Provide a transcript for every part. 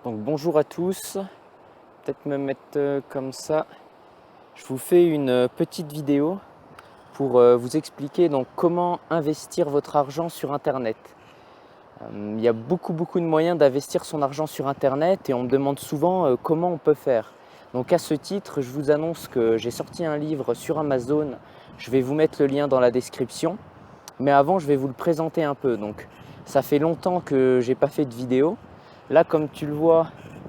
Donc bonjour à tous, peut-être me mettre comme ça. Je vous fais une petite vidéo pour vous expliquer donc comment investir votre argent sur Internet. Il y a beaucoup de moyens d'investir son argent sur Internet et on me demande souvent comment on peut faire. Donc à ce titre, je vous annonce que j'ai sorti un livre sur Amazon. Je vais vous mettre le lien dans la description. Mais avant, je vais vous le présenter un peu. Donc ça fait longtemps que j'ai pas fait de vidéo. Là, comme tu le vois,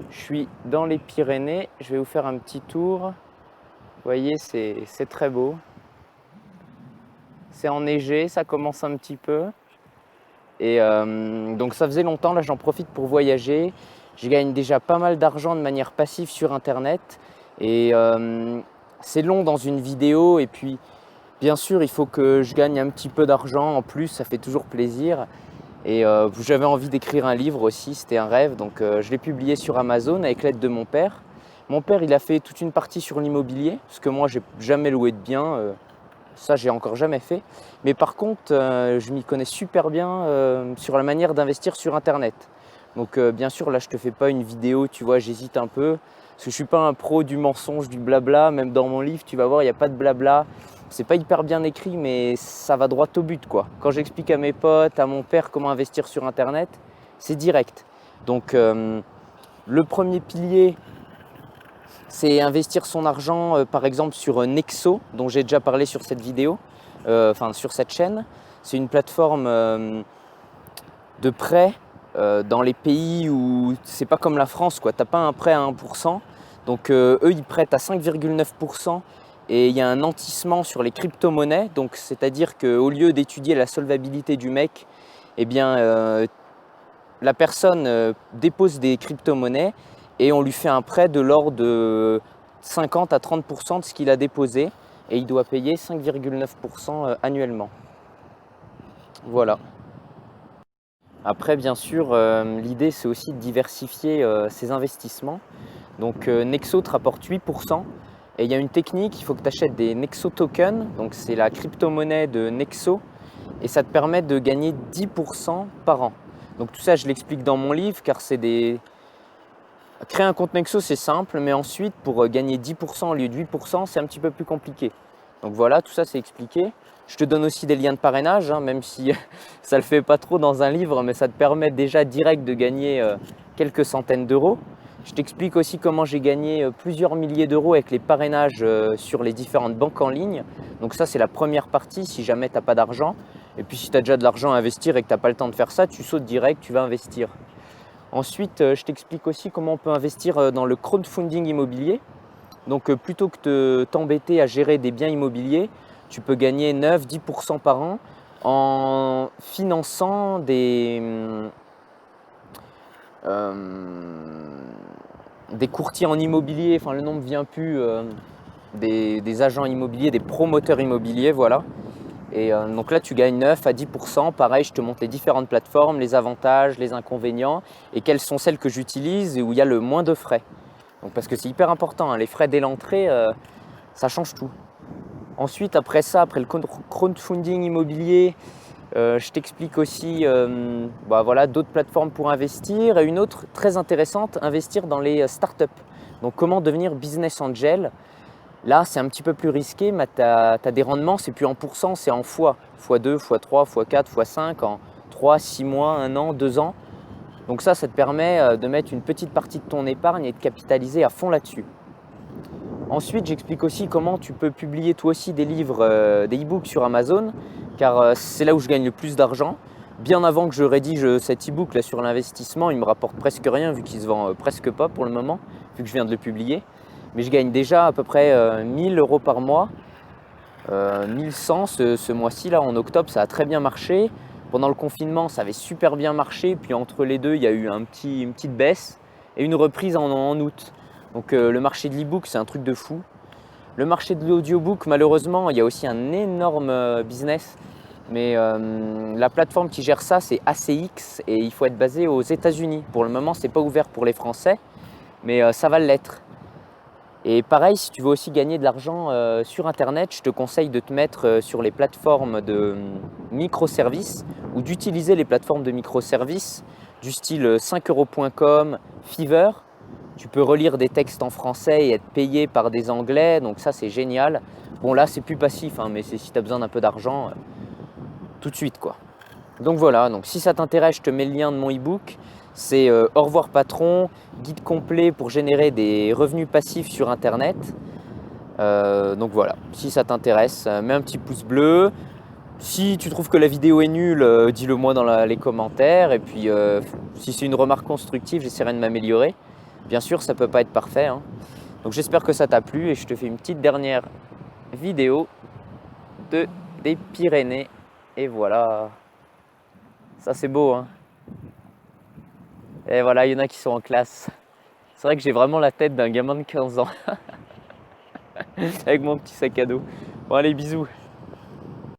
je suis dans les Pyrénées. Je vais vous faire un petit tour. Vous voyez, c'est très beau. C'est enneigé, ça commence un petit peu. Et donc ça faisait longtemps, là j'en profite pour voyager. Je gagne déjà pas mal d'argent de manière passive sur Internet. Et c'est long dans une vidéo. Et puis, bien sûr, il faut que je gagne un petit peu d'argent en plus. Ça fait toujours plaisir. Et j'avais envie d'écrire un livre aussi, c'était un rêve. Donc je l'ai publié sur Amazon avec l'aide de mon père. Mon père, il a fait toute une partie sur l'immobilier, parce que moi, j'ai jamais loué de bien. Ça, j'ai encore jamais fait. Mais par contre, je m'y connais super bien sur la manière d'investir sur Internet. Donc bien sûr, là, je te fais pas une vidéo, tu vois, j'hésite un peu. Parce que je suis pas un pro du mensonge, du blabla. Même dans mon livre, tu vas voir, il n'y a pas de blabla. C'est pas hyper bien écrit, mais ça va droit au but, quoi. Quand j'explique à mes potes, à mon père comment investir sur Internet, c'est direct. Donc le premier pilier, c'est investir son argent par exemple sur Nexo, dont j'ai déjà parlé sur cette vidéo, sur cette chaîne. C'est une plateforme de prêt dans les pays où c'est pas comme la France, quoi. T'as pas un prêt à 1%. Donc eux, ils prêtent à 5,9% et il y a un nantissement sur les crypto-monnaies. Donc c'est-à-dire qu'au lieu d'étudier la solvabilité du mec, eh bien la personne dépose des crypto-monnaies et on lui fait un prêt de l'ordre de 50 à 30% de ce qu'il a déposé et il doit payer 5,9% annuellement. Voilà. Après, bien sûr, l'idée c'est aussi de diversifier ses investissements. Donc Nexo te rapporte 8% et il y a une technique, il faut que tu achètes des Nexo tokens, donc c'est la crypto-monnaie de Nexo et ça te permet de gagner 10% par an. Donc tout ça, je l'explique dans mon livre car c'est des... Créer un compte Nexo, c'est simple, mais ensuite, pour gagner 10% au lieu de 8%, c'est un petit peu plus compliqué. Donc voilà, tout ça, c'est expliqué. Je te donne aussi des liens de parrainage, même si ça ne le fait pas trop dans un livre, mais ça te permet déjà direct de gagner quelques centaines d'euros. Je t'explique aussi comment j'ai gagné plusieurs milliers d'euros avec les parrainages sur les différentes banques en ligne. Donc ça, c'est la première partie, si jamais tu n'as pas d'argent. Et puis si tu as déjà de l'argent à investir et que tu n'as pas le temps de faire ça, tu sautes direct, tu vas investir. Ensuite, je t'explique aussi comment on peut investir dans le crowdfunding immobilier. Donc plutôt que de t'embêter à gérer des biens immobiliers, tu peux gagner 9-10% par an en finançant des courtiers en immobilier, enfin le nom ne me vient plus, des agents immobiliers, des promoteurs immobiliers, voilà. Et donc là, tu gagnes 9 à 10%. Pareil, je te montre les différentes plateformes, les avantages, les inconvénients et quelles sont celles que j'utilise et où il y a le moins de frais. Donc, parce que c'est hyper important, hein, les frais dès l'entrée, ça change tout. Ensuite, après ça, après le crowdfunding immobilier, je t'explique aussi voilà, d'autres plateformes pour investir. Et une autre très intéressante, investir dans les startups. Donc, comment devenir business angel. Là, c'est un petit peu plus risqué, mais tu as des rendements, c'est plus en pourcent, c'est en fois. x2, x3, x4, x5 en 3, 6 mois, 1 an, 2 ans. Donc ça te permet de mettre une petite partie de ton épargne et de capitaliser à fond là-dessus. Ensuite, j'explique aussi comment tu peux publier toi aussi des livres, des e-books sur Amazon, car c'est là où je gagne le plus d'argent. Bien avant que je rédige cet e-book là sur l'investissement, il me rapporte presque rien vu qu'il se vend presque pas pour le moment, vu que je viens de le publier. Mais je gagne déjà à peu près 1000 euros par mois, 1100 ce mois-ci, là en octobre, ça a très bien marché. Pendant le confinement, ça avait super bien marché, puis entre les deux, il y a eu une petite baisse et une reprise en août. Donc le marché de l'e-book, c'est un truc de fou. Le marché de l'audiobook, malheureusement, il y a aussi un énorme business, mais la plateforme qui gère ça, c'est ACX et il faut être basé aux États-Unis. Pour le moment, c'est pas ouvert pour les Français, mais ça va l'être. Et pareil, si tu veux aussi gagner de l'argent sur Internet, je te conseille de te mettre sur les plateformes de microservices ou d'utiliser les plateformes de microservices du style 5euros.com, Fiverr. Tu peux relire des textes en français et être payé par des Anglais, donc ça c'est génial. Bon là c'est plus passif, hein, mais c'est si tu as besoin d'un peu d'argent, tout de suite quoi. Donc voilà, donc si ça t'intéresse, je te mets le lien de mon e-book. C'est Au revoir patron, guide complet pour générer des revenus passifs sur internet. Donc voilà, si ça t'intéresse, mets un petit pouce bleu. Si tu trouves que la vidéo est nulle, dis-le moi dans les commentaires. Et puis si c'est une remarque constructive, j'essaierai de m'améliorer. Bien sûr, ça ne peut pas être parfait, hein. Donc j'espère que ça t'a plu et je te fais une petite dernière vidéo des Pyrénées. Et voilà, ça c'est beau, hein. Et voilà, il y en a qui sont en classe. C'est vrai que j'ai vraiment la tête d'un gamin de 15 ans avec mon petit sac à dos. Bon allez, bisous.